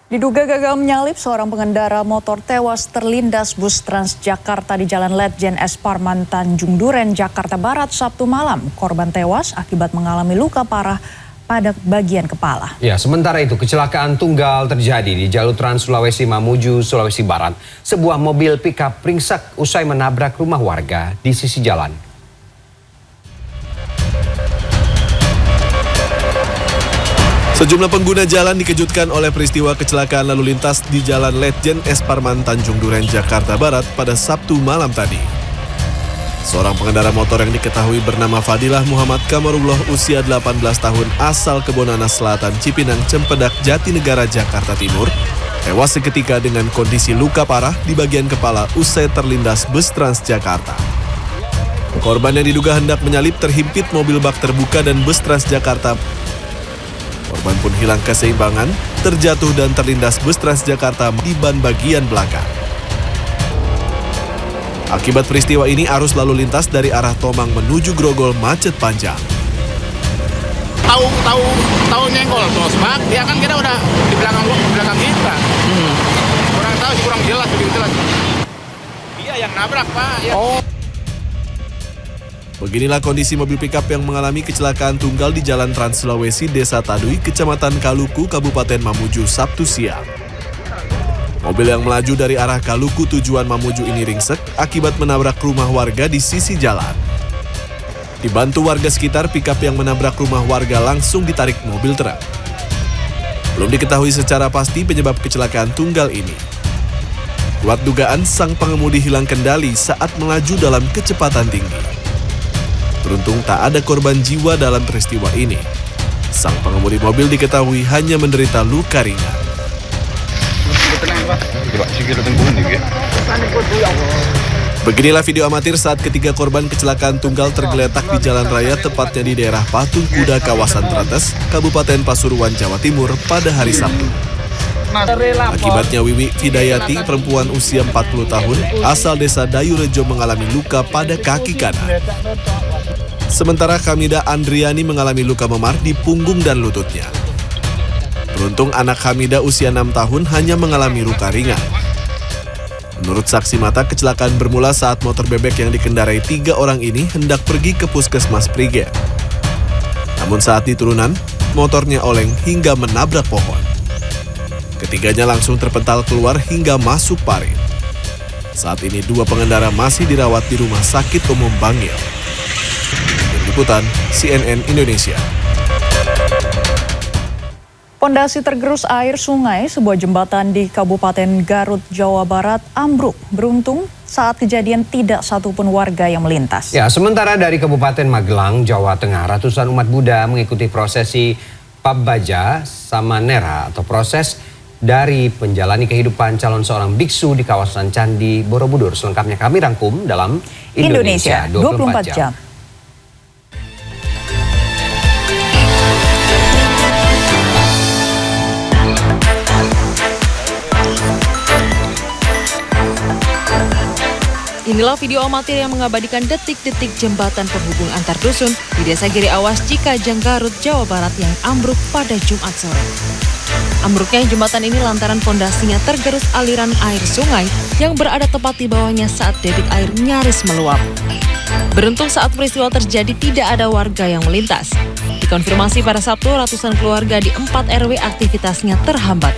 Diduga gagal menyalip, seorang pengendara motor tewas terlindas bus Transjakarta di Jalan Letjen S. Parman, Tanjung Duren, Jakarta Barat, Sabtu malam. Korban tewas akibat mengalami luka parah pada bagian kepala. Ya, sementara itu kecelakaan tunggal terjadi di jalur Trans Sulawesi Mamuju, Sulawesi Barat. Sebuah mobil pickup ringsek usai menabrak rumah warga di sisi jalan. Sejumlah pengguna jalan dikejutkan oleh peristiwa kecelakaan lalu lintas di Jalan Letjen S. Parman, Tanjung Duren, Jakarta Barat pada Sabtu malam tadi. Seorang pengendara motor yang diketahui bernama Fadilah Muhammad Kamarullah, usia 18 tahun, asal Kebonanas Selatan, Cipinang, Cempedak, Jatinegara, Jakarta Timur, tewas seketika dengan kondisi luka parah di bagian kepala usai terlindas bus Transjakarta. Korban yang diduga hendak menyalip terhimpit mobil bak terbuka dan bus Transjakarta. Korban pun hilang keseimbangan, terjatuh dan terlindas bus Transjakarta di ban bagian belakang. Akibat peristiwa ini, arus lalu lintas dari arah Tomang menuju Grogol macet panjang. Tahu nyenggol bos bak, dia kan kita udah di belakang kita. Kurang tahu sih, kurang jelas begitu jelas. Dia yang nabrak, Pak. Ya. Beginilah kondisi mobil pickup yang mengalami kecelakaan tunggal di Jalan Trans Sulawesi, Desa Tadui, Kecamatan Kaluku, Kabupaten Mamuju, Sabtu siang. Mobil yang melaju dari arah Kaluku tujuan Mamuju ini ringsek akibat menabrak rumah warga di sisi jalan. Dibantu warga sekitar, pickup yang menabrak rumah warga langsung ditarik mobil truk. Belum diketahui secara pasti penyebab kecelakaan tunggal ini. Kuat dugaan sang pengemudi hilang kendali saat melaju dalam kecepatan tinggi. Beruntung tak ada korban jiwa dalam peristiwa ini. Sang pengemudi mobil diketahui hanya menderita luka ringan. Beginilah video amatir saat ketiga korban kecelakaan tunggal tergeletak di jalan raya, tepatnya di daerah Patung Kuda, kawasan Tretes, Kabupaten Pasuruan, Jawa Timur pada hari Sabtu. Akibatnya Wiwi Fidayati, perempuan usia 40 tahun, asal desa Dayurejo, mengalami luka pada kaki kanan. Sementara Hamida Andriani mengalami luka memar di punggung dan lututnya. Beruntung anak Hamida usia 6 tahun hanya mengalami luka ringan. Menurut saksi mata, kecelakaan bermula saat motor bebek yang dikendarai 3 orang ini hendak pergi ke puskesmas Prigen. Namun saat di turunan, motornya oleng hingga menabrak pohon. Ketiganya langsung terpental keluar hingga masuk parit. Saat ini 2 pengendara masih dirawat di Rumah Sakit Umum Bangil. Tim Liputan CNN Indonesia. Pondasi tergerus air sungai, sebuah jembatan di Kabupaten Garut, Jawa Barat ambruk. Beruntung saat kejadian tidak satupun warga yang melintas. Ya, sementara dari Kabupaten Magelang, Jawa Tengah, ratusan umat Buddha mengikuti prosesi Pabbaja Samanera atau proses dari menjalani kehidupan calon seorang biksu di kawasan Candi Borobudur. Selengkapnya kami rangkum dalam Indonesia 24 jam. Inilah video amatir yang mengabadikan detik-detik jembatan penghubung antar dusun di Desa Giri Awas, Cikajang, Garut, Jawa Barat yang ambruk pada Jumat sore. Ambruknya jembatan ini lantaran pondasinya tergerus aliran air sungai yang berada tepat di bawahnya saat debit air nyaris meluap. Beruntung saat peristiwa terjadi tidak ada warga yang melintas. Dikonfirmasi pada Sabtu, ratusan keluarga di 4 RW aktivitasnya terhambat.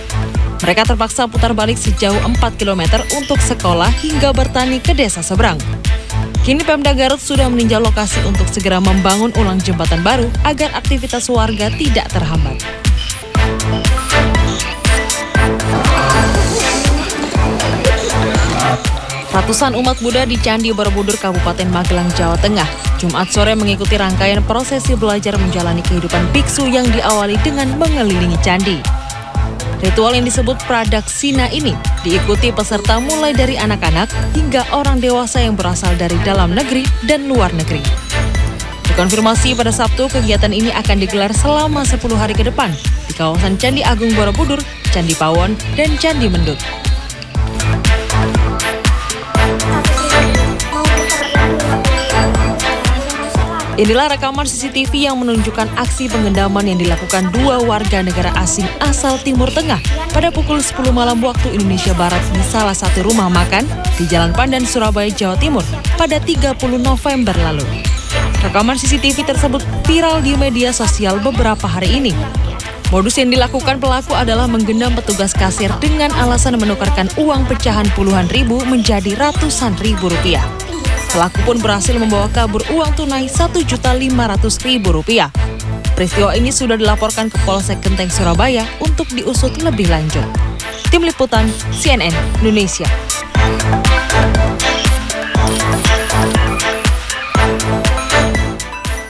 Mereka terpaksa putar balik sejauh 4 km untuk sekolah hingga bertani ke desa seberang. Kini Pemda Garut sudah meninjau lokasi untuk segera membangun ulang jembatan baru agar aktivitas warga tidak terhambat. Ratusan umat Buddha di Candi Borobudur, Kabupaten Magelang, Jawa Tengah, Jumat sore mengikuti rangkaian prosesi belajar menjalani kehidupan biksu yang diawali dengan mengelilingi candi. Ritual yang disebut pradaksina ini diikuti peserta mulai dari anak-anak hingga orang dewasa yang berasal dari dalam negeri dan luar negeri. Dikonfirmasi pada Sabtu, kegiatan ini akan digelar selama 10 hari ke depan di kawasan Candi Agung Borobudur, Candi Pawon, dan Candi Mendut. Inilah rekaman CCTV yang menunjukkan aksi pengendaman yang dilakukan dua warga negara asing asal Timur Tengah pada pukul 10 malam waktu Indonesia Barat di salah satu rumah makan di Jalan Pandan, Surabaya, Jawa Timur pada 30 November lalu. Rekaman CCTV tersebut viral di media sosial beberapa hari ini. Modus yang dilakukan pelaku adalah menggendam petugas kasir dengan alasan menukarkan uang pecahan puluhan ribu menjadi ratusan ribu rupiah. Pelaku pun berhasil membawa kabur uang tunai Rp1.500.000. Peristiwa ini sudah dilaporkan ke Polsek Genteng, Surabaya untuk diusut lebih lanjut. Tim Liputan CNN Indonesia.